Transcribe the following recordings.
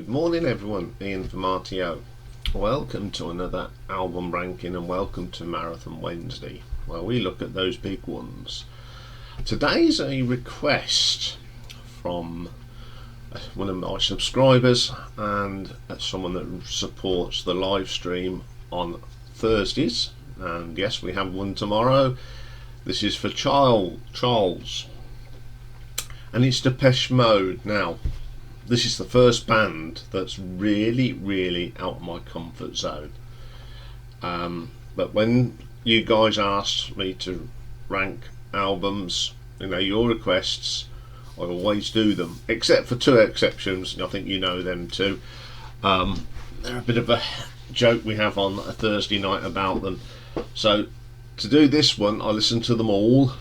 morning everyone, Iain from RTO. Welcome to another album ranking and welcome to Marathon Wednesday, where we look at those big ones. Today's a request from one of my subscribers and someone that supports the live stream on Thursdays, and yes, we have one tomorrow. This is for Charles, and it's Depeche Mode. Now, this is the first band that's really out of my comfort zone. But when you guys asked me to rank albums, your requests, I always do them, except for two exceptions, and I think you know them too. They're a bit of a joke we have on a Thursday night about them. So to do this one, I listened to them all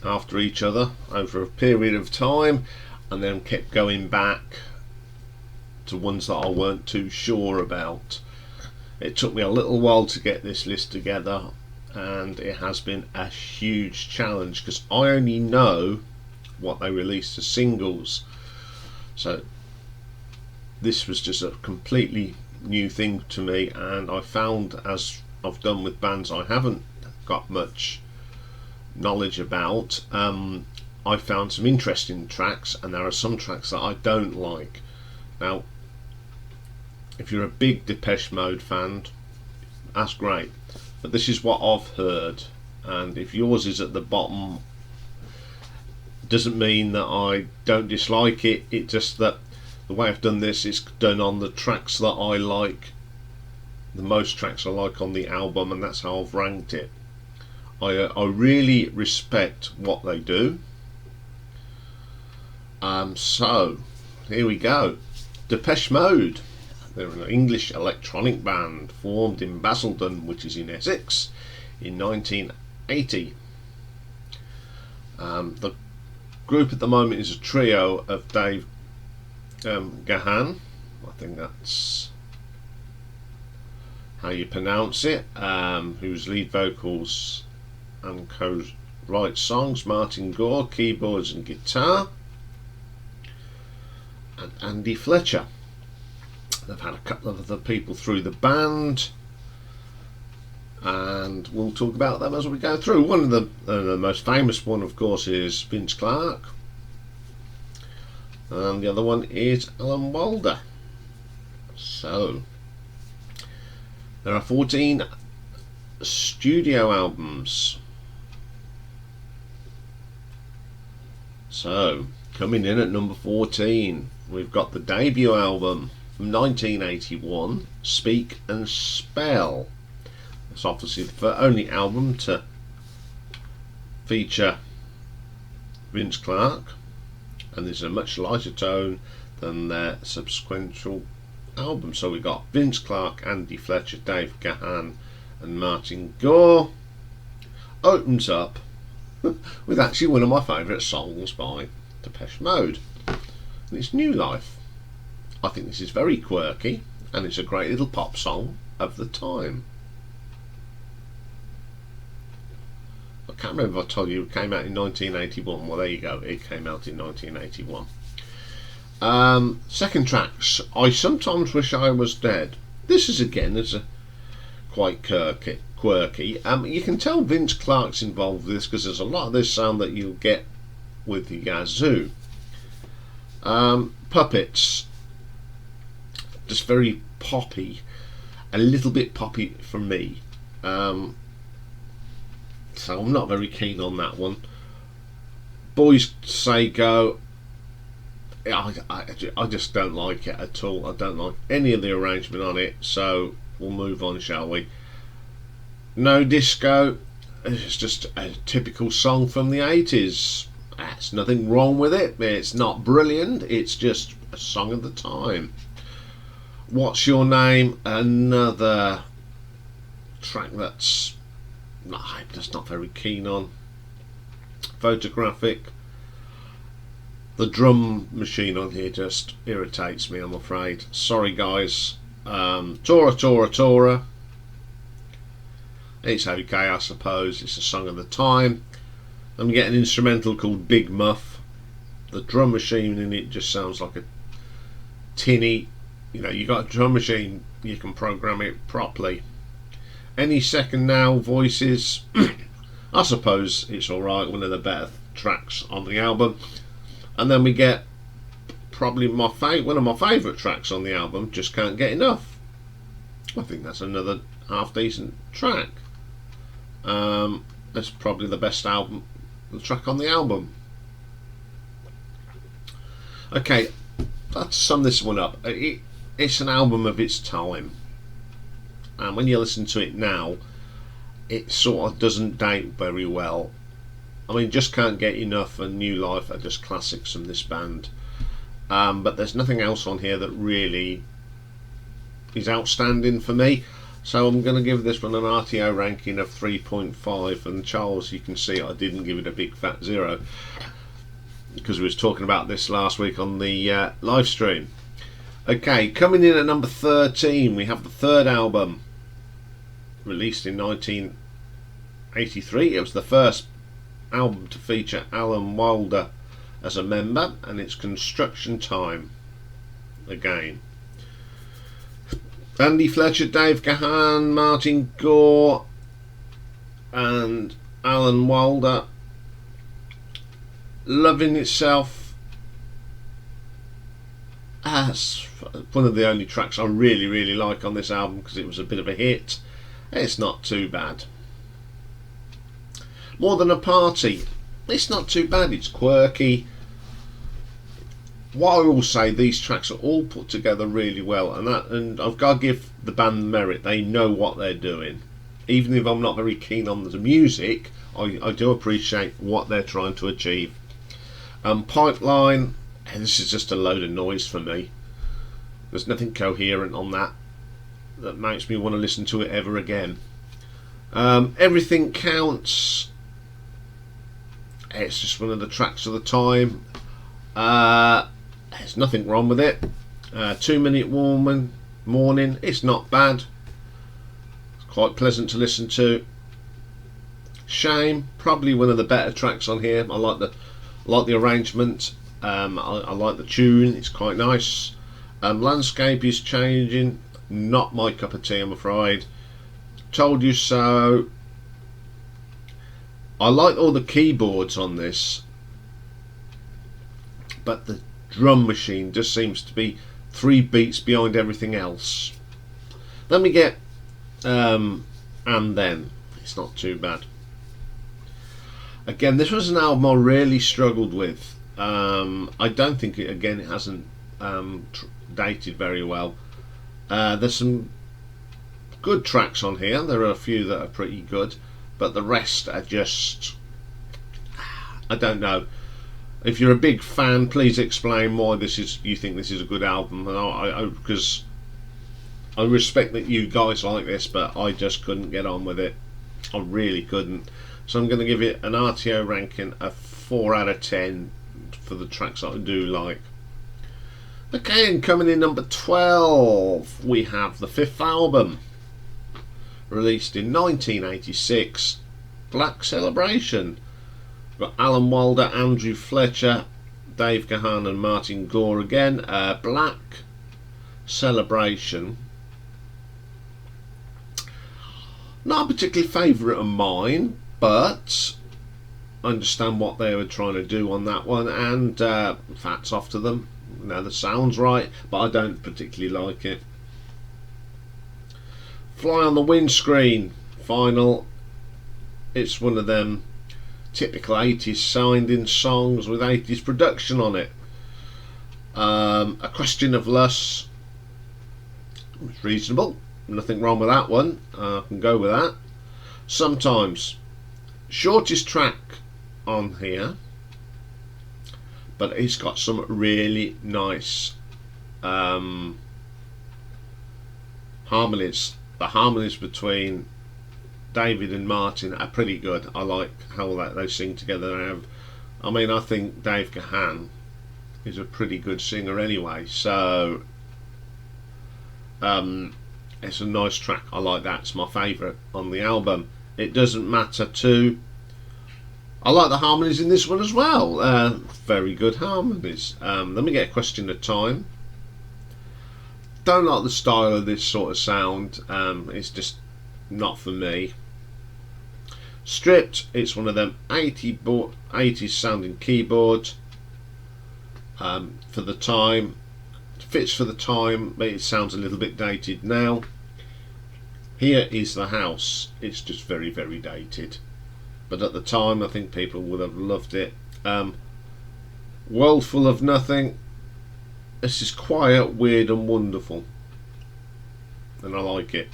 after each other over a period of time, and then kept going back to ones that I weren't too sure about. It took me a little while to get this list together, and it has been a huge challenge because I only know what they released as singles. So this was just a completely new thing to me, and I found, as I've done with bands I haven't got much knowledge about, I found some interesting tracks, and there are some tracks that I don't like. Now, if you're a big Depeche Mode fan, that's great, but this is what I've heard, and if yours is at the bottom, doesn't mean that I don't dislike it. It's just that the way I've done this is done on the tracks that I like, the most tracks I like on the album, and that's how I've ranked it. I really respect what they do. So here we go. Depeche Mode. They're an English electronic band formed in Basildon, which is in Essex, in 1980. The group at the moment is a trio of Dave Gahan, I think that's how you pronounce it, whose lead vocals and co-writes songs, Martin Gore, keyboards and guitar, and Andy Fletcher. They've had a couple of other people through the band, and we'll talk about them as we go through. One of the most famous one, of course, is Vince Clarke, and the other one is Alan Wilder. So there are 14 studio albums. So coming in at number 14, we've got the debut album from 1981, Speak and Spell. It's obviously the only album to feature Vince Clarke, and there's a much lighter tone than their subsequent album. So we've got Vince Clarke, Andy Fletcher, Dave Gahan and Martin Gore. Opens up with actually one of my favourite songs by Depeche Mode, and it's New Life. I think this is very quirky, and it's a great little pop song of the time. I can't remember if I told you it came out in 1981. Well, there you go, it came out in 1981. Second tracks, I Sometimes Wish I Was Dead. This is again quite quirky. You can tell Vince Clarke's involved with this because there's a lot of this sound that you'll get with the Yazoo. Puppets, just very poppy, a little bit poppy for me, so I'm not very keen on that one. Boys Say Go, I just don't like it at all. I don't like any of the arrangement on it, so we'll move on, shall we? No Disco, it's just a typical song from the 80s. There's nothing wrong with it. It's not brilliant, it's just a song of the time. What's Your Name, another track that's I'm just not very keen on. Photographic, the drum machine on here just irritates me, I'm afraid. Sorry guys. Tora, it's okay, I suppose. It's a song of the time. I'm getting an instrumental called Big Muff. The drum machine in it just sounds like a tinny You know, you got a drum machine, you can program it properly. Any second now, voices. I suppose it's alright, one of the better tracks on the album. And then we get probably one of my favourite tracks on the album, Just Can't Get Enough. I think that's another half decent track. It's probably the best track on the album. Okay, let's sum this one up. It's an album of its time, and when you listen to it now, it sort of doesn't date very well. I mean, Just Can't Get Enough and New Life are just classics from this band, but there's nothing else on here that really is outstanding for me. So I'm going to give this one an RTO ranking of 3.5. And Charles, you can see I didn't give it a big fat 0, because we was talking about this last week on the live stream. Okay, coming in at number 13, we have the third album, released in 1983. It was the first album to feature Alan Wilder as a member, and it's Construction Time again. Andy Fletcher, Dave Gahan, Martin Gore and Alan Wilder. Loving Itself. That's one of the only tracks I really like on this album, because it was a bit of a hit. It's not too bad. More Than a Party. It's not too bad. It's quirky. What I will say, these tracks are all put together really well, and I've got to give the band merit. They know what they're doing. Even if I'm not very keen on the music, I do appreciate what they're trying to achieve. Pipeline, this is just a load of noise for me. There's nothing coherent on that makes me want to listen to it ever again. Everything Counts. It's just one of the tracks of the time. There's nothing wrong with it. 2 Minute Morning. It's not bad. It's quite pleasant to listen to. Shame, probably one of the better tracks on here. I like the arrangement. I like the tune. It's quite nice. Landscape Is Changing. Not my cup of tea, I'm afraid. Told You So. I like all the keyboards on this, but the drum machine just seems to be 3 beats behind everything else. Then we get And Then. It's not too bad. Again, this was an album I really struggled with. I don't think it hasn't dated very well. There's some good tracks on here. There are a few that are pretty good, but the rest are just, I don't know. If you're a big fan, please explain why you think this is a good album. Because I respect that you guys like this, but I just couldn't get on with it. I really couldn't. So I'm going to give it an RTO ranking of 4 out of 10 for the tracks that I do like. Okay, and coming in number 12, we have the fifth album, released in 1986, Black Celebration. We've got Alan Wilder, Andrew Fletcher, Dave Gahan and Martin Gore again. Black Celebration. Not a particular favourite of mine, but I understand what they were trying to do on that one, and hats off to them. Now the sound's right, but I don't particularly like it. Fly on the Windscreen, final. It's one of them typical 80s signed-in songs with 80s production on it. A Question of Lust. It's reasonable. Nothing wrong with that one. I can go with that. Sometimes. Shortest track on here, but it's got some really nice harmonies. The harmonies between David and Martin are pretty good. I like how they sing together. I think Dave Gahan is a pretty good singer anyway, so it's a nice track. I like that. It's my favourite on the album. It Doesn't Matter too. I like the harmonies in this one as well. Very good harmonies. Then we get A Question of Time. Don't like the style of this sort of sound. It's just not for me. Stripped, it's one of them 80s sounding keyboards. For the time, it fits for the time, but it sounds a little bit dated now. Here is the house. It's just very, very dated, but at the time I think people would have loved it. World Full of Nothing. This is quiet, weird and wonderful, and I like it.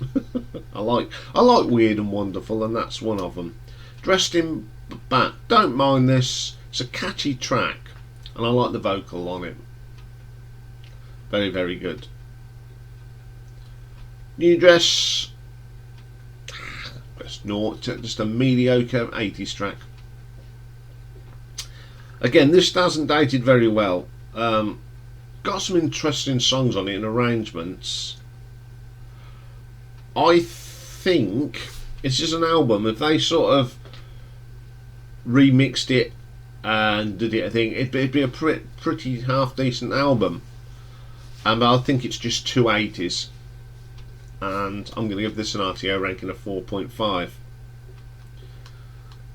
I like weird and wonderful, and that's one of them. Dressed in Black, don't mind this. It's a catchy track, and I like the vocal on it. Very, very good. New Dress, just a mediocre 80s track. Again, this hasn't dated very well. Got some interesting songs on it and arrangements. I think it's just an album. If they sort of remixed it and did it, I think it'd be a pretty half decent album. But I think it's just two 80s, and I'm going to give this an RTO ranking of 4.5.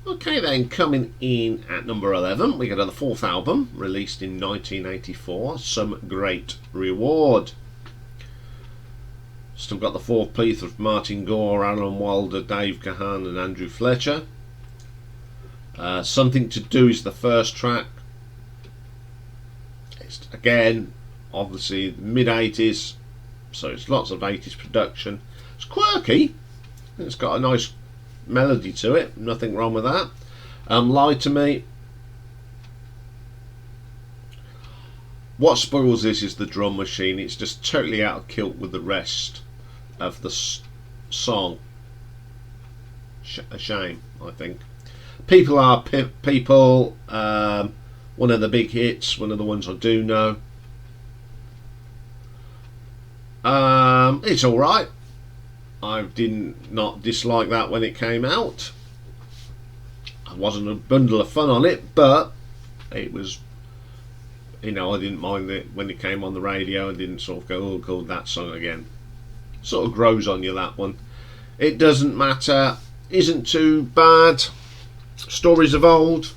Okay then, coming in at number 11, we get the fourth album, released in 1984, Some Great Reward. Still got the fourth piece of Martin Gore, Alan Wilder, Dave Gahan and Andrew Fletcher. Something to Do is the first track. It's, again, obviously mid-80s, so it's lots of 80s production. It's quirky, it's got a nice melody to it, nothing wrong with that. Lie to Me. What spoils this is the drum machine. It's just totally out of kilt with the rest of the song. A shame, I think. People Are People, one of the big hits, one of the ones I do know. It's alright. I did not dislike that when it came out. I wasn't a bundle of fun on it, but it was, I didn't mind it when it came on the radio. I didn't sort of go, oh, cool, that song again. Sort of grows on you, that one. It Doesn't Matter isn't too bad. Stories of Old.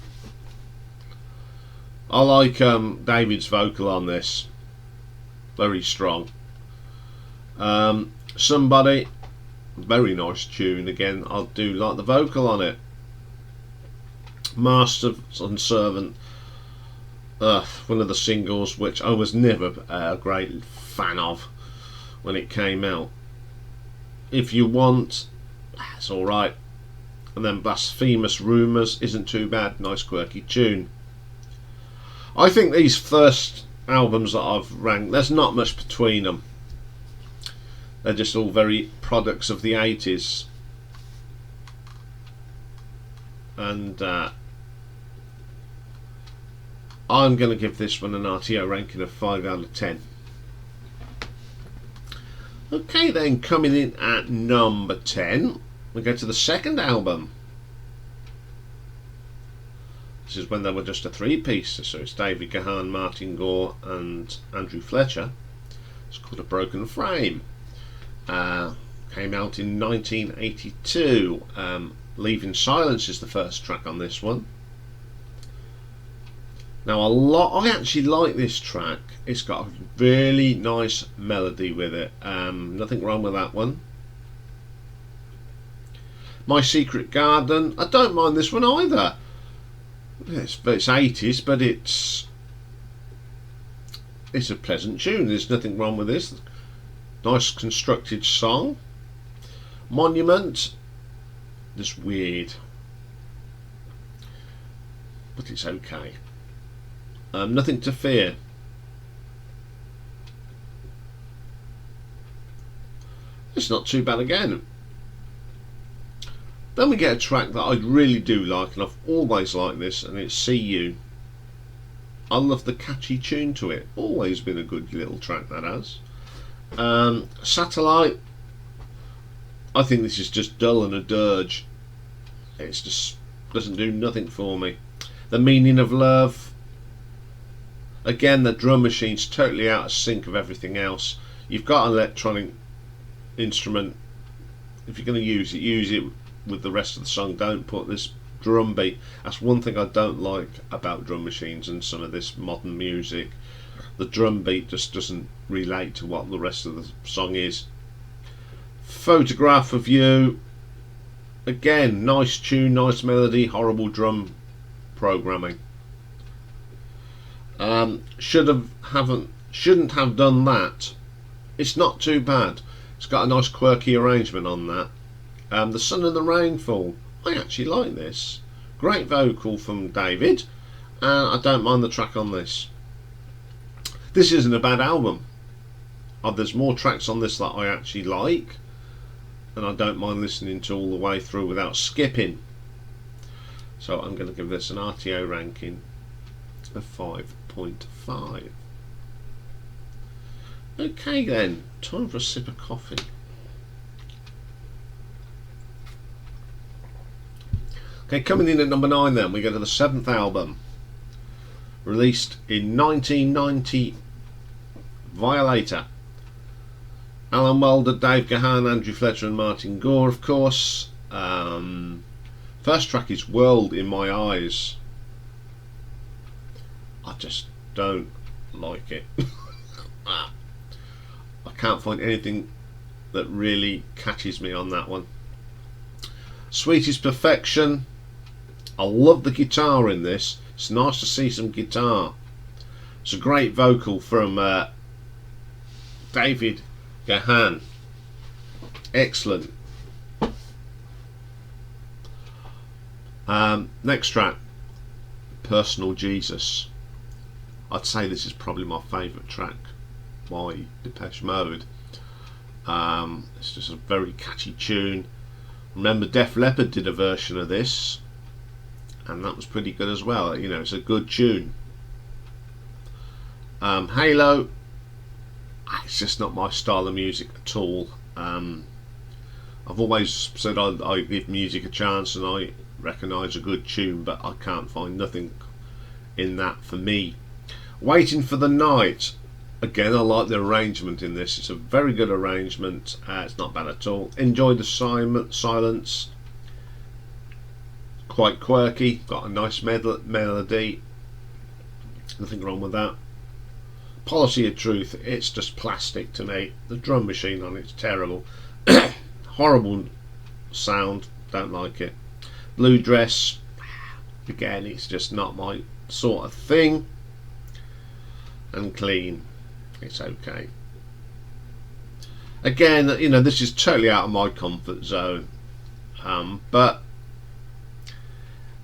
I like David's vocal on this. Very strong. Somebody, very nice tune. Again, I do like the vocal on it. Master and Servant, one of the singles which I was never a great fan of when it came out. If You Want, it's alright. And then Blasphemous Rumours isn't too bad. Nice quirky tune. I think these first albums that I've ranked, there's not much between them. They're just all very products of the 80s. And I'm going to give this one an RTO ranking of 5 out of 10. Okay then, coming in at number 10, we go to the second album. This is when they were just a three-piece, so it's David Gahan, Martin Gore and Andrew Fletcher. It's called A Broken Frame. Came out in 1982. Leaving Silence is the first track on this one. Now I actually like this track. It's got a really nice melody with it. Nothing wrong with that one. My Secret Garden, I don't mind this one either. It's 80s, but it's a pleasant tune. There's nothing wrong with this. Nice constructed song. Monument, just weird, but it's okay. Nothing to Fear. It's not too bad again. Then we get a track that I really do like, and I've always liked this, and it's See You. I love the catchy tune to it. Always been a good little track, that has. Satellite, I think this is just dull and a dirge. It's just doesn't do nothing for me. The Meaning of Love, again the drum machine's totally out of sync of everything else. You've got an electronic instrument. If you're going to use it with the rest of the song. Don't put this drum beat. That's one thing I don't like about drum machines and some of this modern music. The drum beat just doesn't relate to what the rest of the song is. Photograph of You. Again, nice tune, nice melody, horrible drum programming. Shouldn't have done that. It's not too bad. It's got a nice quirky arrangement on that. The Sun and the Rainfall. I actually like this. Great vocal from David, and I don't mind the track on this. This isn't a bad album. There's more tracks on this that I actually like, and I don't mind listening to all the way through without skipping. So I'm going to give this an RTO ranking of 5.5. Okay then, time for a sip of coffee. Okay, coming in at number 9 then, we go to the 7th album. Released in 1990, Violator. Alan Wilder, Dave Gahan, Andrew Fletcher and Martin Gore, of course. First track is World in My Eyes. I just don't like it. I can't find anything that really catches me on that one. Sweet is Perfection. I love the guitar in this. It's nice to see some guitar. It's a great vocal from David Gahan. Excellent. Next track, Personal Jesus. I'd say this is probably my favourite track by Depeche Mode. It's just a very catchy tune. Remember, Def Leppard did a version of this, and that was pretty good as well. You know, it's a good tune. Halo, it's just not my style of music at all. I've always said I give music a chance and I recognise a good tune, but I can't find nothing in that for me. Waiting for the Night. Again, I like the arrangement in this. It's a very good arrangement. It's not bad at all. Enjoy the Silence. Quite quirky. Got a nice melody. Nothing wrong with that. Policy of Truth. It's just plastic to me. The drum machine on it's terrible. Horrible sound. Don't like it. Blue Dress. Again, it's just not my sort of thing. And Clean. It's okay. Again, you know, this is totally out of my comfort zone, but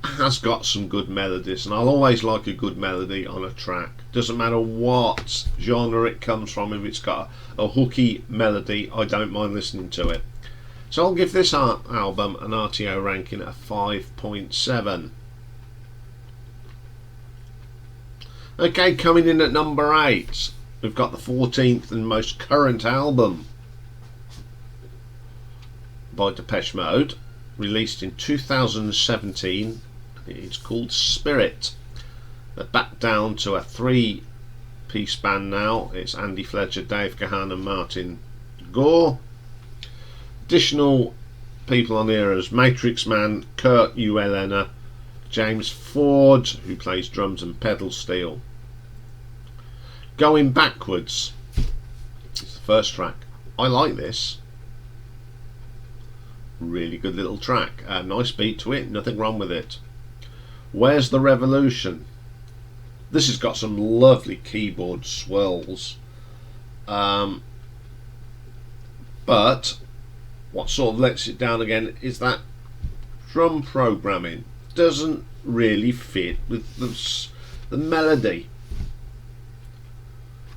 it has got some good melodies, and I'll always like a good melody on a track. Doesn't matter what genre it comes from. If it's got a hooky melody, I don't mind listening to it. So I'll give this album an RTO ranking of 5.7. Okay, coming in at number 8, we've got the 14th and most current album by Depeche Mode, released in 2017. It's called Spirit. They're back down to a 3-piece band now. It's Andy Fletcher, Dave Gahan and Martin Gore. Additional people on here as Matrix Man, Kurt Uelena, James Ford, who plays drums and pedal steel. Going Backwards. It's the first track. I like this. Really good little track. Nice beat to it. Nothing wrong with it. Where's the Revolution? This has got some lovely keyboard swirls. But what sort of lets it down again is that drum programming doesn't really fit with the melody.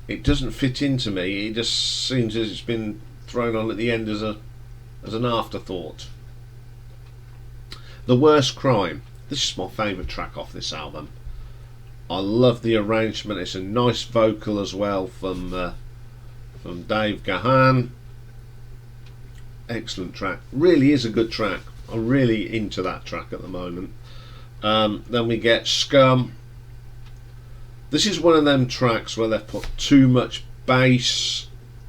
It doesn't fit into me. It just seems as it's been thrown on at the end as an afterthought. The Worst Crime. This is my favourite track off this album. I love the arrangement. It's a nice vocal as well from Dave Gahan. Excellent track. Really is a good track. I'm really into that track at the moment. Then we get Scum. This is one of them tracks where they've put too much bass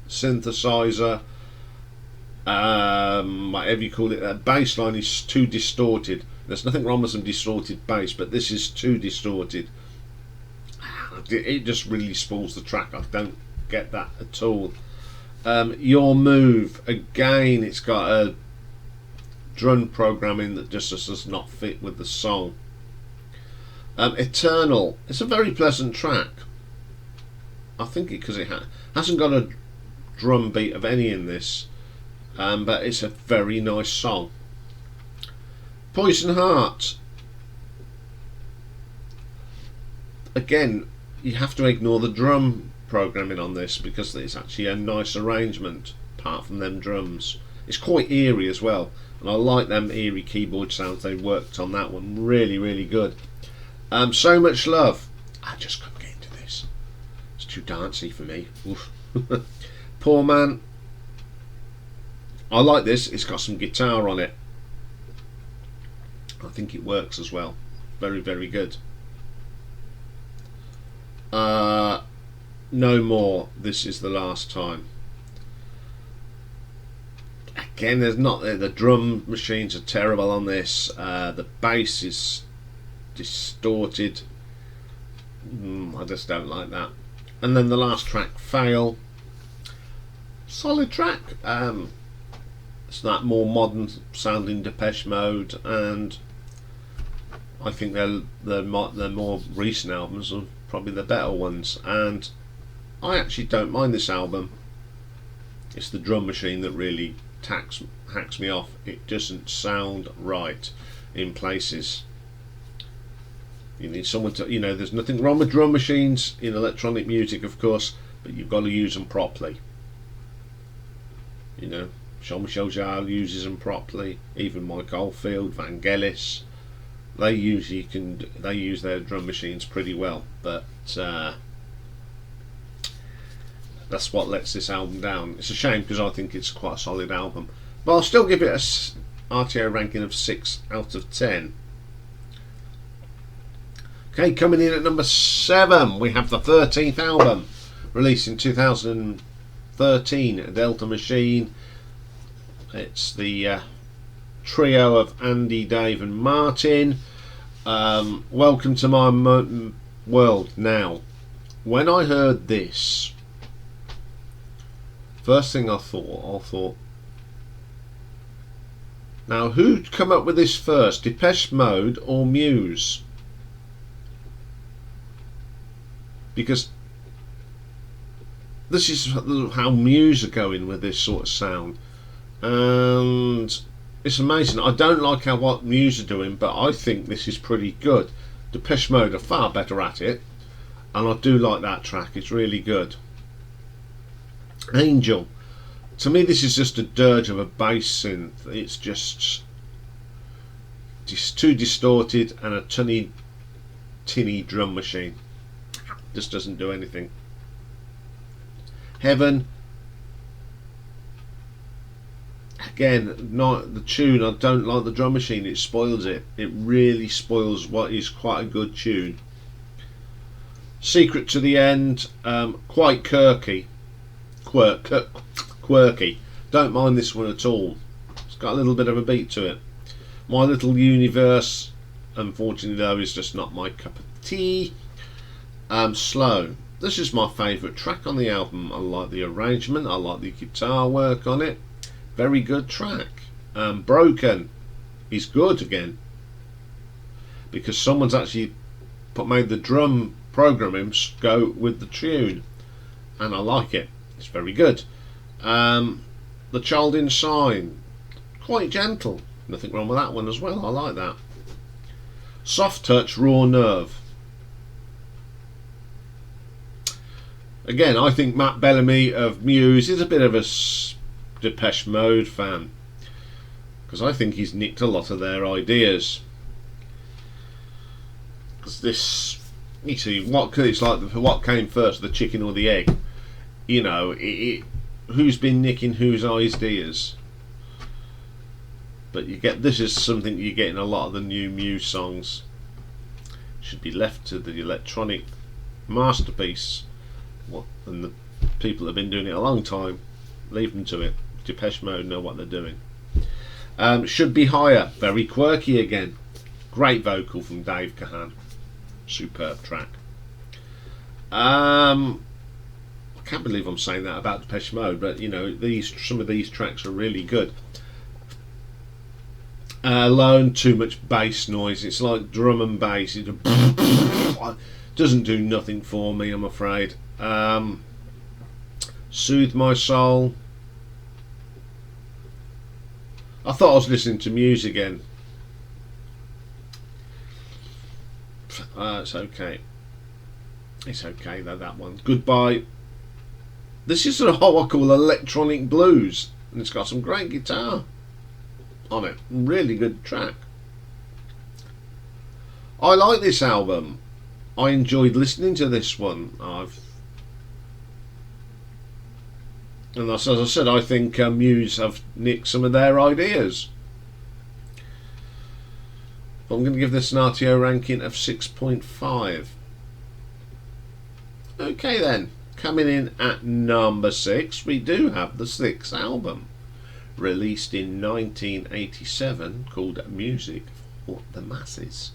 synthesizer, whatever you call it. That bass line is too distorted. There's nothing wrong with some distorted bass, but this is too distorted. It just really spoils the track. I don't get that at all. Your Move, again, it's got a drum programming that just does not fit with the song. Eternal, it's a very pleasant track. I think because it hasn't got a drum beat of any in this, but it's a very nice song. Poison Heart, again, you have to ignore the drum programming on this because it's actually a nice arrangement apart from them drums. It's quite eerie as well, and I like them eerie keyboard sounds. They worked on that one really good. So Much Love, I just couldn't get into this. It's too dancey for me. Poor Man, I like this. It's got some guitar on it. I think it works as well. Very good. No More, This Is the Last Time. Again, there's not the drum machines are terrible on this. The bass is distorted. I just don't like that. And then the last track, Fail. Solid track. It's that more modern sounding Depeche Mode, and I think they're more recent albums are probably the better ones. And I actually don't mind this album. It's the drum machine that really hacks me off. It doesn't sound right in places. You need someone to, there's nothing wrong with drum machines in electronic music, of course, but you've got to use them properly. Jean-Michel Jarre uses them properly. Even Mike Oldfield, Vangelis, they use their drum machines pretty well. But that's what lets this album down. It's a shame because I think it's quite a solid album, but I'll still give it a RTO ranking of 6 out of 10. Okay, coming in at number 7, we have the 13th album, released in 2013, Delta Machine. It's the trio of Andy, Dave and Martin. Welcome to My World. Now, when I heard this, first thing I thought, now who'd come up with this first, Depeche Mode or Muse? Because this is how Muse are going with this sort of sound, and it's amazing. I don't like what Muse are doing, but I think this is pretty good. Depeche Mode are far better at it, and I do like that track. It's really good. Angel, to me this is just a dirge of a bass synth. It's just too distorted, and a tinny drum machine. Just doesn't do anything. Heaven, again, not the tune. I don't like the drum machine. It spoils it. It really spoils what is quite a good tune. Secret to the End, quite quirky. Don't mind this one at all. It's got a little bit of a beat to it. My Little Universe, unfortunately though, is just not my cup of tea. Slow, this is my favourite track on the album. I like the arrangement, I like the guitar work on it. Very good track. Broken is good again, because someone's actually made the drum programming go with the tune, and I like it. It's very good. The Child Inside, quite gentle, nothing wrong with that one as well. I like that. Soft Touch, Raw Nerve. Again, I think Matt Bellamy of Muse is a bit of a Depeche Mode fan, because I think he's nicked a lot of their ideas. Because this, you see, it's like what came first, the chicken or the egg? Who's been nicking whose ideas? But this is something you get in a lot of the new Muse songs. Should be left to the electronic masterpiece. And People have been doing it a long time. Leave them to it. Depeche Mode know what they're doing. Should Be Higher. Very quirky again. Great vocal from Dave Gahan. Superb track. I can't believe I'm saying that about Depeche Mode, but you know, some of these tracks are really good. Alone, too much bass noise. It's like drum and bass. It doesn't do nothing for me, I'm afraid. Soothe My Soul. I thought I was listening to Muse again. It's okay. It's okay though, that one. Goodbye. This is what I call electronic blues, and it's got some great guitar on it. Really good track. I like this album. I enjoyed listening to this one. And as I said, I think Muse have nicked some of their ideas. But I'm going to give this an RTO ranking of 6.5. Okay then, coming in at number 6, we do have the 6th album, released in 1987, called Music for the Masses.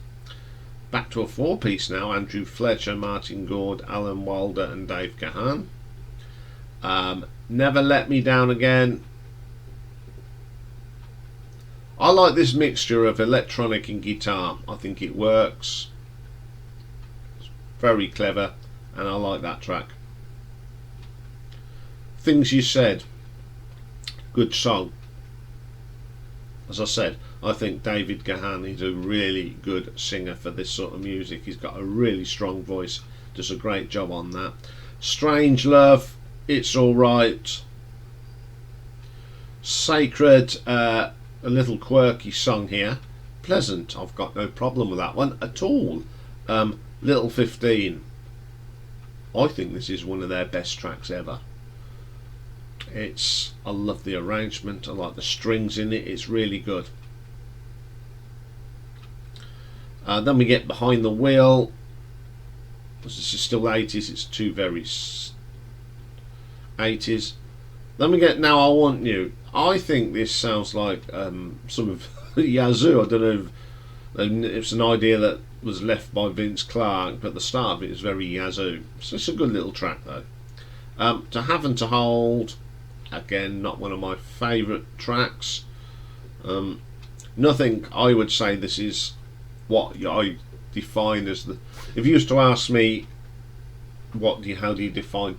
Back to a 4-piece now: Andrew Fletcher, Martin Gord, Alan Wilder and Dave Gahan. Never Let Me Down Again. I like this mixture of electronic and guitar. I think it works. It's very clever, and I like that track. Things You Said. Good song. As I said, I think David Gahan is a really good singer for this sort of music. He's got a really strong voice. Does a great job on that. Strange Love. It's Alright. Sacred. A little quirky song here. Pleasant. I've got no problem with that one at all. Little 15. I think this is one of their best tracks ever. I love the arrangement. I like the strings in it. It's really good. Then we get Behind the Wheel. This is still 80s. It's two very 80s. Then we get Now I Want You. I think this sounds like some of Yazoo. I don't know if it's an idea that was left by Vince Clarke, but the start of it is very Yazoo. So it's a good little track though. To Have and to Hold. Again, not one of my favourite tracks. Nothing. I would say this is what I define as the. If you used to ask me, how do you define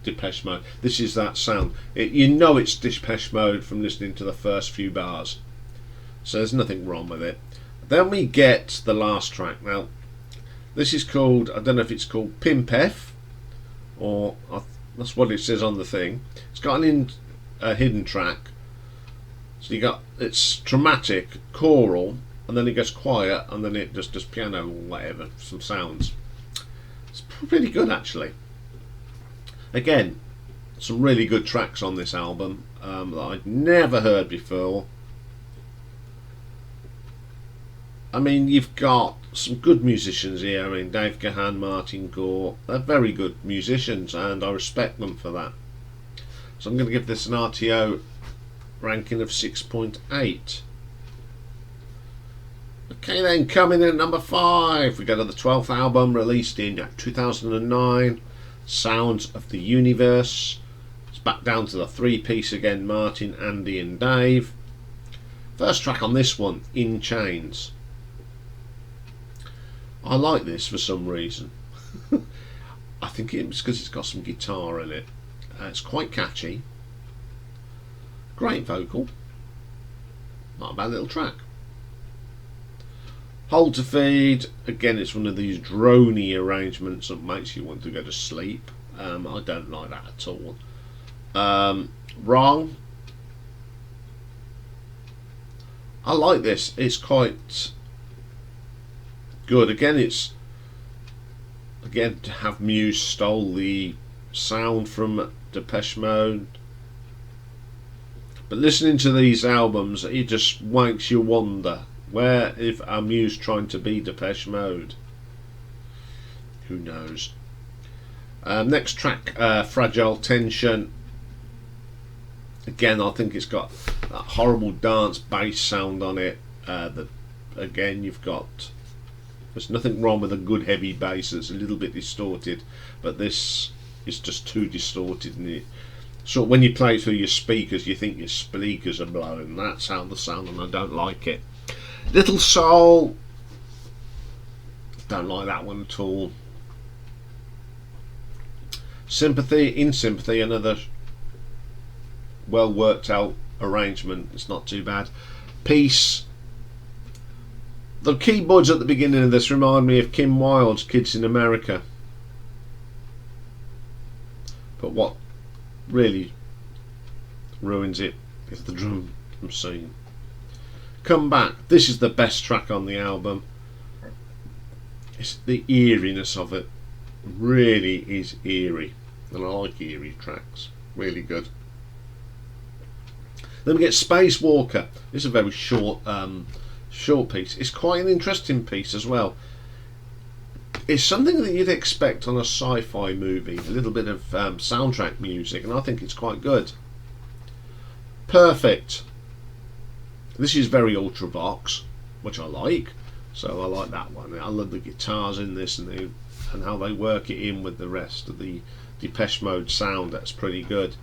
Depeche Mode? This is that sound. You know it's Depeche Mode from listening to the first few bars. So there's nothing wrong with it. Then we get the last track. Now, this is called. I don't know if it's called Pimp F, or that's what it says on the thing. It's got a hidden track. So it's dramatic, choral, and then it goes quiet, and then it just does piano or whatever, some sounds. It's pretty good actually. Again, some really good tracks on this album that I'd never heard before. I mean, you've got some good musicians here. I mean, Dave Gahan, Martin Gore, they're very good musicians, and I respect them for that. So I'm going to give this an RTO ranking of 6.8. Okay then, coming in at number 5, we go to the 12th album, released in 2009, Sounds of the Universe. It's back down to the 3-piece again, Martin, Andy and Dave. First track on this one, In Chains. I like this for some reason. I think it's because it's got some guitar in it. It's quite catchy. Great vocal. Not a bad little track. Hold to Feed. Again, it's one of these droney arrangements that makes you want to go to sleep. I don't like that at all. Wrong. I like this. It's quite good. Again, to have Muse stole the sound from Depeche Mode, but listening to these albums, it just makes you wonder, where if are Muse trying to be Depeche Mode? Who knows? Next track, Fragile Tension. Again, I think it's got that horrible dance bass sound on it. Again, there's nothing wrong with a good heavy bass. It's a little bit distorted, but this is just too distorted. And so when you play it through your speakers, you think your speakers are blowing. That's how the sound, and I don't like it. Little Soul, don't like that one at all. In Sympathy, another well worked out arrangement. It's not too bad. Peace. The keyboards at the beginning of this remind me of Kim Wilde's Kids in America. But what really ruins it is the drum scene. Come Back. This is the best track on the album. It's the eeriness of it. Really is eerie, and I like eerie tracks. Really good. Then we get Spacewalker. It's a very short piece. It's quite an interesting piece as well. It's something that you'd expect on a sci-fi movie, a little bit of soundtrack music, and I think it's quite good. Perfect. This is very Ultravox, which I like, so I like that one. I love the guitars in this and how they work it in with the rest of the Depeche Mode sound. That's pretty good.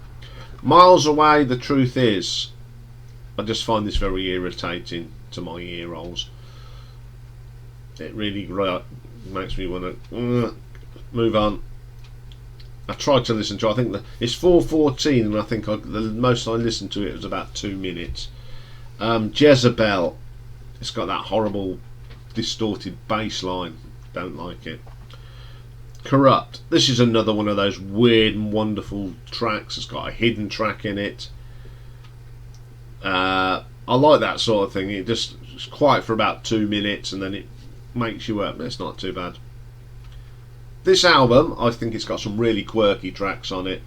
Miles Away, The Truth Is. I just find this very irritating to my ear holes. It really makes me want to move on. I tried to listen to it. I think it's 4:14, and I think the most I listened to it was about 2 minutes. Jezebel. It's got that horrible distorted bass line. Don't like it. Corrupt. This is another one of those weird and wonderful tracks. It's got a hidden track in it. I like that sort of thing. It's quiet for about 2 minutes and then it makes you up. It's not too bad. This album, I think it's got some really quirky tracks on it,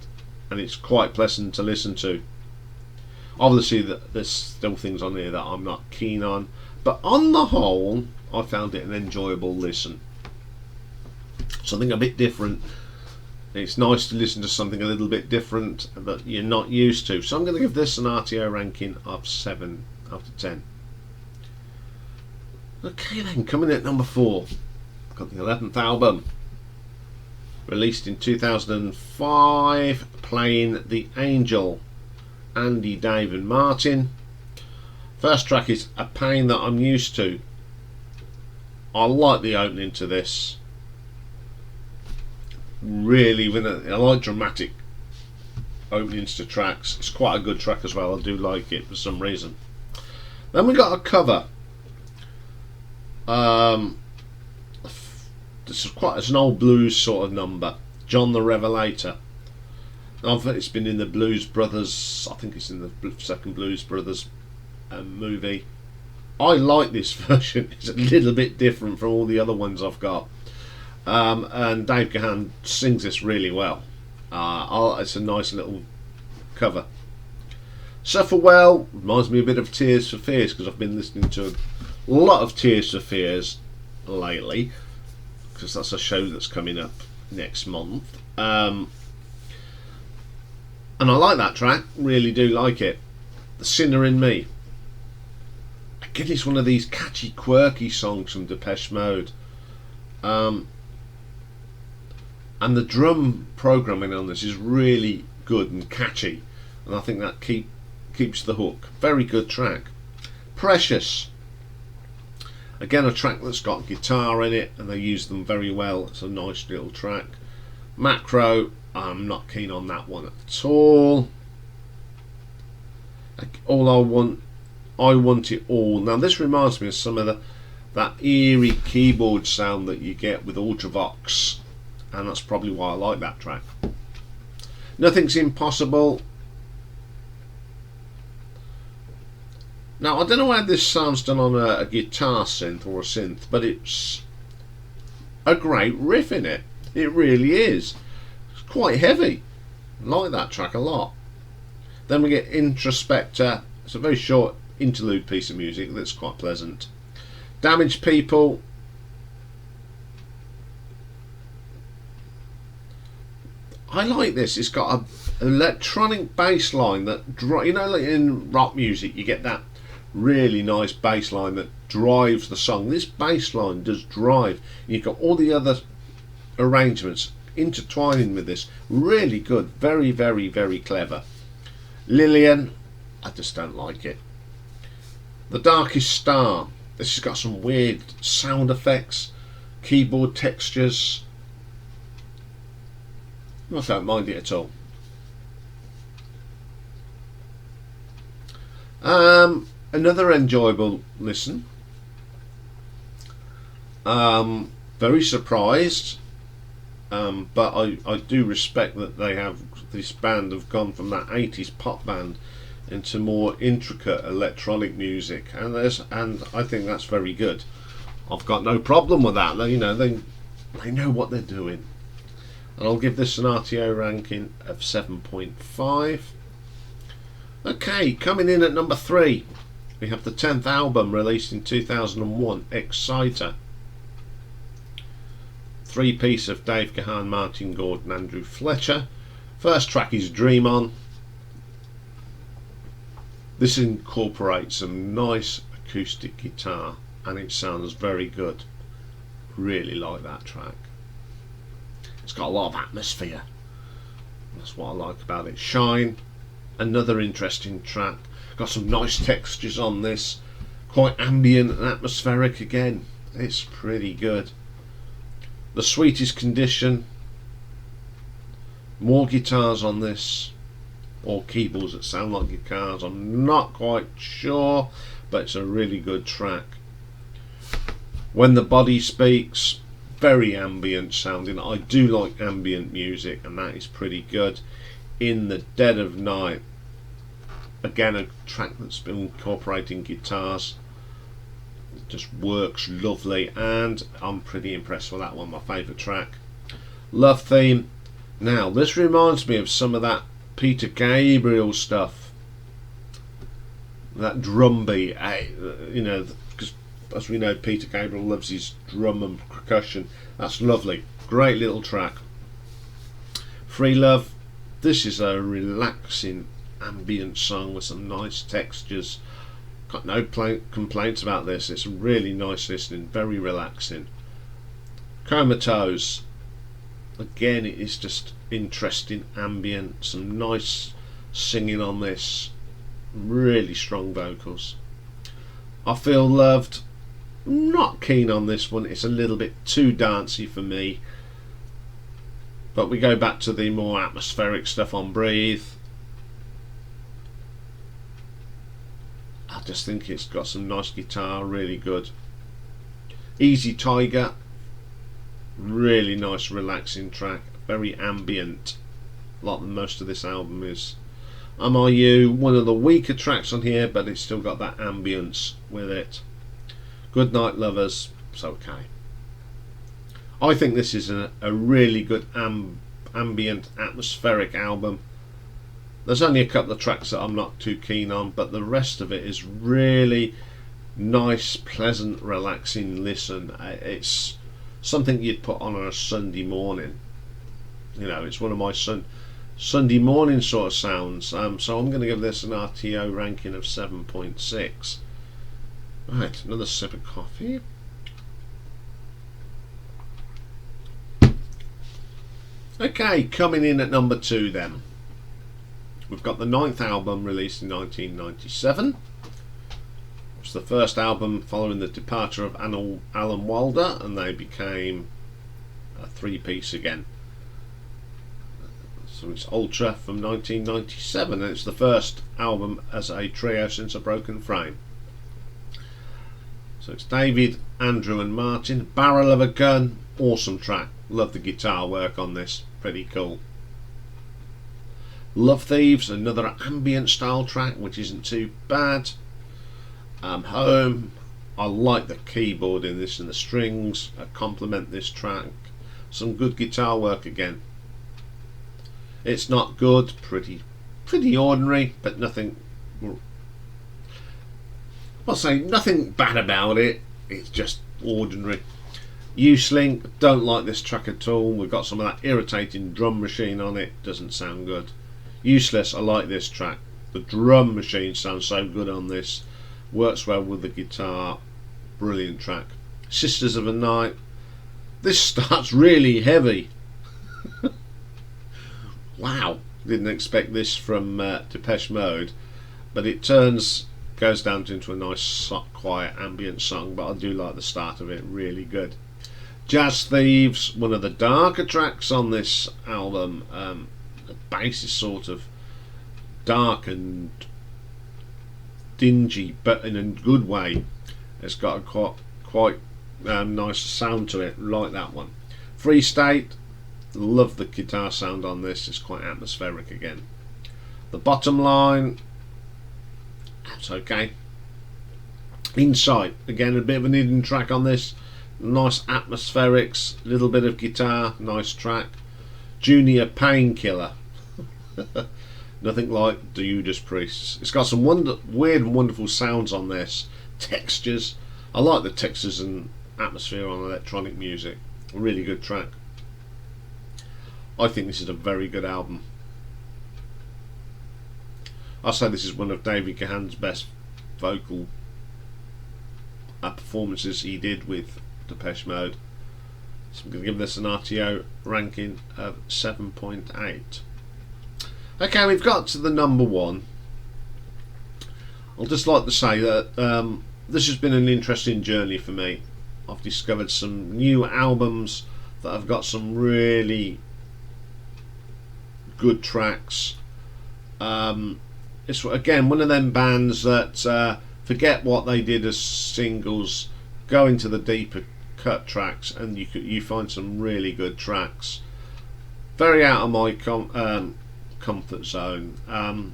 and it's quite pleasant to listen to. Obviously, there's still things on here that I'm not keen on, but on the whole, I found it an enjoyable listen. Something a bit different. It's nice to listen to something a little bit different that you're not used to. So I'm going to give this an RTO ranking of 7 out of 10. Okay then, coming at number 4, got the 11th album, released in 2005, Playing the Angel, Andy, Dave and Martin. First track is A Pain That I'm Used To. I like the opening to this. Really, I like dramatic openings to tracks. It's quite a good track as well. I do like it for some reason. Then we got a cover. It's an old blues sort of number. John the Revelator. It's been in the Blues Brothers. I think it's in the second Blues Brothers movie. I like this version. It's a little bit different from all the other ones I've got. And Dave Gahan sings this really well. It's a nice little cover. Suffer Well reminds me a bit of Tears for Fears, because I've been listening to a lot of Tears for Fears lately, because that's a show that's coming up next month. And I like that track, really do like it. The Sinner in Me. Again, it's one of these catchy, quirky songs from Depeche Mode. And the drum programming on this is really good and catchy, and I think that keeps the hook. Very good track. Precious. Again, a track that's got guitar in it, and they use them very well. It's a nice little track. Macro, I'm not keen on that one at all. I Want It All. Now this reminds me of some of that eerie keyboard sound that you get with Ultravox, and that's probably why I like that track. Nothing's Impossible. Now I don't know how this sounds done on a guitar synth or a synth, but it's a great riff in it. It really is. It's quite heavy. I like that track a lot. Then we get Introspector. It's a very short interlude piece of music that's quite pleasant. Damaged People. I like this. It's got a electronic bass line that, you know, like in rock music, you get that really nice bass line that drives the song. This bass line does drive. You've got all the other arrangements intertwining with this. Really good. Very, very, very clever. Lillian, I just don't like it. The Darkest Star. This has got some weird sound effects, keyboard textures. I don't mind it at all. Another enjoyable listen. Very surprised, but I do respect that this band have gone from that 80s pop band into more intricate electronic music, and I think that's very good. I've got no problem with that. They know what they're doing. And I'll give this an RTO ranking of 7.5. Okay, coming in at number 3, we have the 10th album released in 2001, Exciter. 3-piece of Dave Gahan, Martin Gordon, Andrew Fletcher. First track is Dream On. This incorporates some nice acoustic guitar and it sounds very good. Really like that track. It's got a lot of atmosphere. That's what I like about it. Shine, another interesting track. Got some nice textures on this. Quite ambient and atmospheric again. It's pretty good. The Sweetest Condition. More guitars on this. Or keyboards that sound like guitars. I'm not quite sure, but it's a really good track. When the Body Speaks. Very ambient sounding. I do like ambient music, and that is pretty good. In the Dead of Night, again a track that's been incorporating guitars. It just works lovely, and I'm pretty impressed with that one. My favourite track. Love Theme. Now this reminds me of some of that Peter Gabriel stuff, that drum beat, you know, because as we know, Peter Gabriel loves his drum and percussion. That's lovely. Great little track. Free Love. This is a relaxing ambient song with some nice textures. Got no complaints about this. It's really nice listening. Very relaxing. Comatose. Again, it is just interesting ambient. Some nice singing on this. Really strong vocals. I Feel Loved. Not keen on this one. It's a little bit too dancey for me. But we go back to the more atmospheric stuff on Breathe. I just think it's got some nice guitar, really good. Easy Tiger. Really nice relaxing track. Very ambient, like most of this album is. Am I You, one of the weaker tracks on here, but it's still got that ambience with it. Goodnight Lovers, it's okay. I think this is a really good ambient, atmospheric album. There's only a couple of tracks that I'm not too keen on, but the rest of it is really nice, pleasant, relaxing listen. It's something you'd put on a Sunday morning. You know, it's one of my Sunday morning sort of sounds. So I'm going to give this an RTO ranking of 7.6. Right, another sip of coffee. Okay, coming in at number 2 then. We've got the 9th album released in 1997. It's the first album following the departure of Alan Wilder, and they became a 3-piece again. So it's Ultra from 1997, and it's the first album as a trio since A Broken Frame. So it's David, Andrew and Martin. Barrel of a Gun, awesome track. Love the guitar work on this, pretty cool. Love Thieves, another ambient style track which isn't too bad. Home, I like the keyboard in this and the strings complement this track. Some good guitar work again. It's not good, pretty ordinary, but nothing, I'll say nothing bad about it. It's just ordinary. Uselink, don't like this track at all. We've got some of that irritating drum machine on it, doesn't sound good. Useless, I like this track. The drum machine sounds so good on this, works well with the guitar, brilliant track. Sisters of a Night, this starts really heavy. Wow, didn't expect this from Depeche Mode, but it goes down into a nice quiet ambient song, but I do like the start of it, really good. Jazz Thieves, one of the darker tracks on this album. The bass is sort of dark and dingy, but in a good way. It's got a quite nice sound to it, like that one. Free State, love the guitar sound on this, it's quite atmospheric again. The Bottom Line, that's okay. Insight, again a bit of an hidden track on this, nice atmospherics, little bit of guitar, nice track. Junior Painkiller, nothing like Judas Priest. It's got some weird and wonderful sounds on this, textures. I like the textures and atmosphere on electronic music, a really good track. I think this is a very good album. I'll say this is one of David Gahan's best vocal performances he did with Depeche Mode. So I'm going to give this an RTO ranking of 7.8. Okay, we've got to the number one. I'll just like to say that this has been an interesting journey for me. I've discovered some new albums that have got some really good tracks. It's again one of them bands that forget what they did as singles, go into the deeper cut tracks, and you find some really good tracks. Very out of my comfort zone.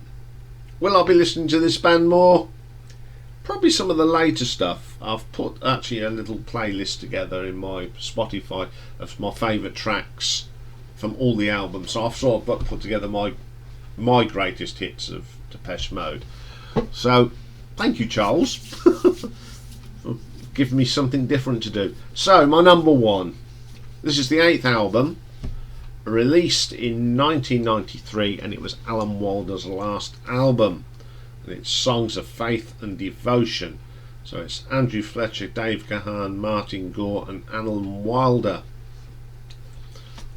Will I be listening to this band more? Probably some of the later stuff. I've put actually a little playlist together in my Spotify of my favourite tracks from all the albums. So I've sort of put together my greatest hits of Depeche Mode. So thank you, Charles, for giving me something different to do. So my number one. This is the 8th album, released in 1993, and it was Alan Wilder's last album. And it's Songs of Faith and Devotion. So it's Andrew Fletcher, Dave Gahan, Martin Gore and Alan Wilder.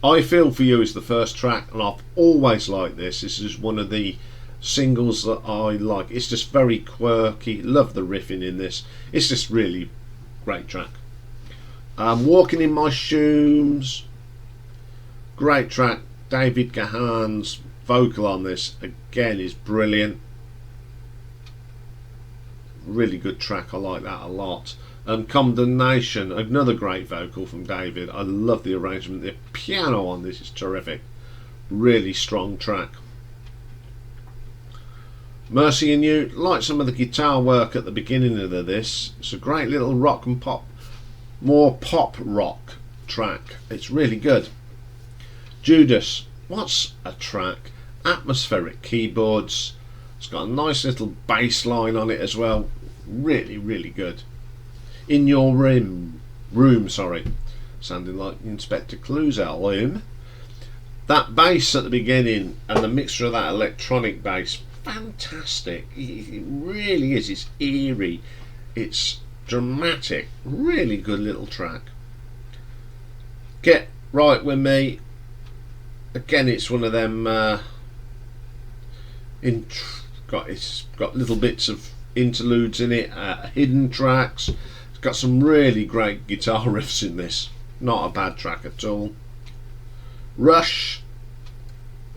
I Feel For You is the first track, and I've always liked this. This is one of the singles that I like. It's just very quirky, love the riffing in this. It's just really great track. Walking in My Shoes, great track. David Gahan's vocal on this again is brilliant. Really good track, I like that a lot. Condemnation, another great vocal from David. I love the arrangement. The piano on this is terrific. Really strong track. Mercy in You, like some of the guitar work at the beginning of this. It's a great little rock and pop, more pop rock track. It's really good. Judas, what's a track? Atmospheric keyboards. It's got a nice little bass line on it as well. Really, really good. In Your Room, sounding like Inspector Clouseau album. That bass at the beginning and the mixture of that electronic bass, fantastic. It really is. It's eerie, it's dramatic, really good little track. Get Right With Me, again it's one of them it's got little bits of interludes in it, hidden tracks. It's got some really great guitar riffs in this, not a bad track at all. Rush,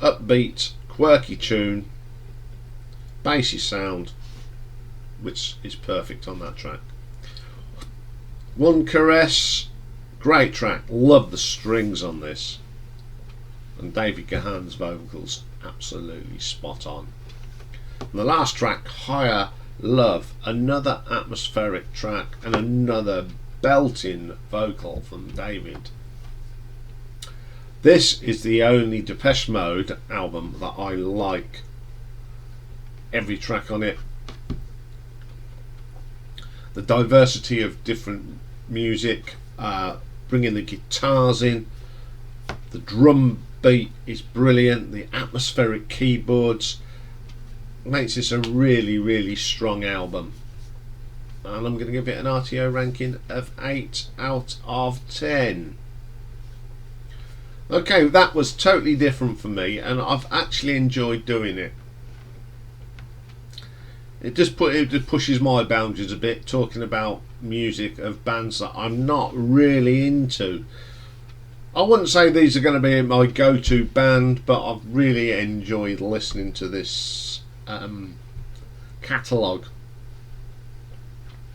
upbeat, quirky tune, bassy sound, which is perfect on that track. One Caress, great track, love the strings on this, and David Gahan's vocals absolutely spot on. And the last track, Higher Love, another atmospheric track and another belting vocal from David. This is the only Depeche Mode album that I like. Every track on it, the diversity of different music, bringing the guitars in. The drum beat is brilliant. The atmospheric keyboards makes this a really, really strong album. And I'm going to give it an RTO ranking of 8 out of 10. Okay, that was totally different for me, and I've actually enjoyed doing it. It just pushes my boundaries a bit, talking about music of bands that I'm not really into. I wouldn't say these are going to be my go-to band, but I've really enjoyed listening to this catalogue,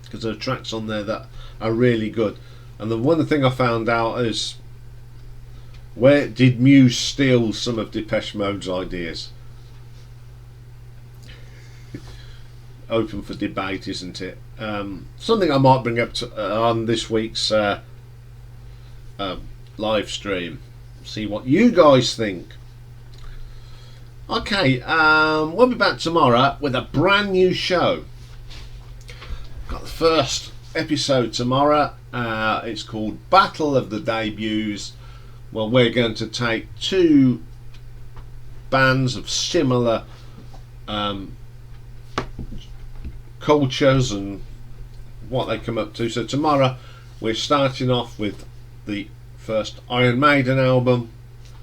because there are tracks on there that are really good. And the one thing I found out is, where did Muse steal some of Depeche Mode's ideas? Open for debate, isn't it? Something I might bring up on this week's live stream. See what you guys think. Okay, we'll be back tomorrow with a brand new show. Got the first episode tomorrow. It's called Battle of the Debuts. Well, we're going to take two bands of similar cultures and what they come up to. So tomorrow we're starting off with the first Iron Maiden album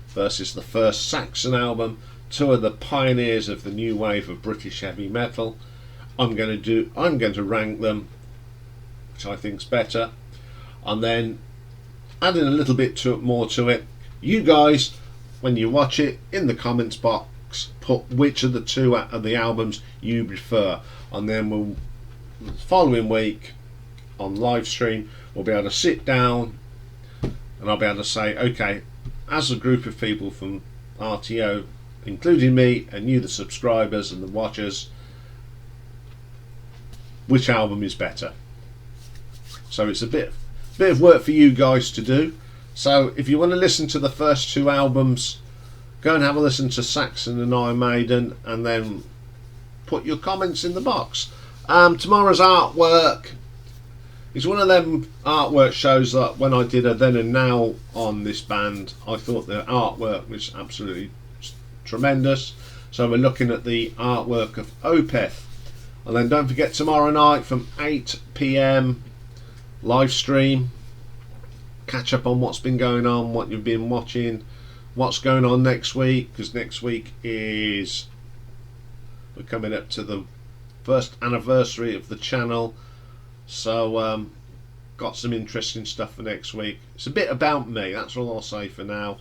versus the first Saxon album, two of the pioneers of the new wave of British heavy metal. I'm going to rank them, which I think's better, and then adding a little bit more to it. You guys, when you watch it, in the comments box, put which of the two of the albums you prefer, and then we'll, the following week on live stream, we'll be able to sit down and I'll be able to say, okay, as a group of people from RTO, including me and you, the subscribers and the watchers, which album is better. So it's a bit of work for you guys to do. So if you want to listen to the first two albums, go and have a listen to Saxon and Iron Maiden, and then put your comments in the box. Tomorrow's artwork is one of them artwork shows that when I did a then and now on this band, I thought the artwork was absolutely tremendous. So we're looking at the artwork of Opeth. And then don't forget, tomorrow night from 8 PM live stream, catch up on what's been going on, what you've been watching, what's going on next week, because next week is, we're coming up to the first anniversary of the channel. So got some interesting stuff for next week. It's a bit about me, that's all I'll say for now.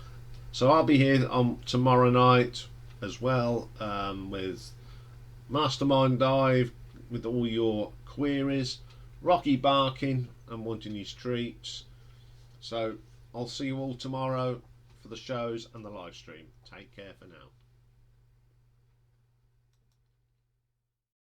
So I'll be here on tomorrow night as well, with Mastermind Dive, with all your queries, Rocky barking and wanting his treats. So I'll see you all tomorrow for the shows and the live stream. Take care for now.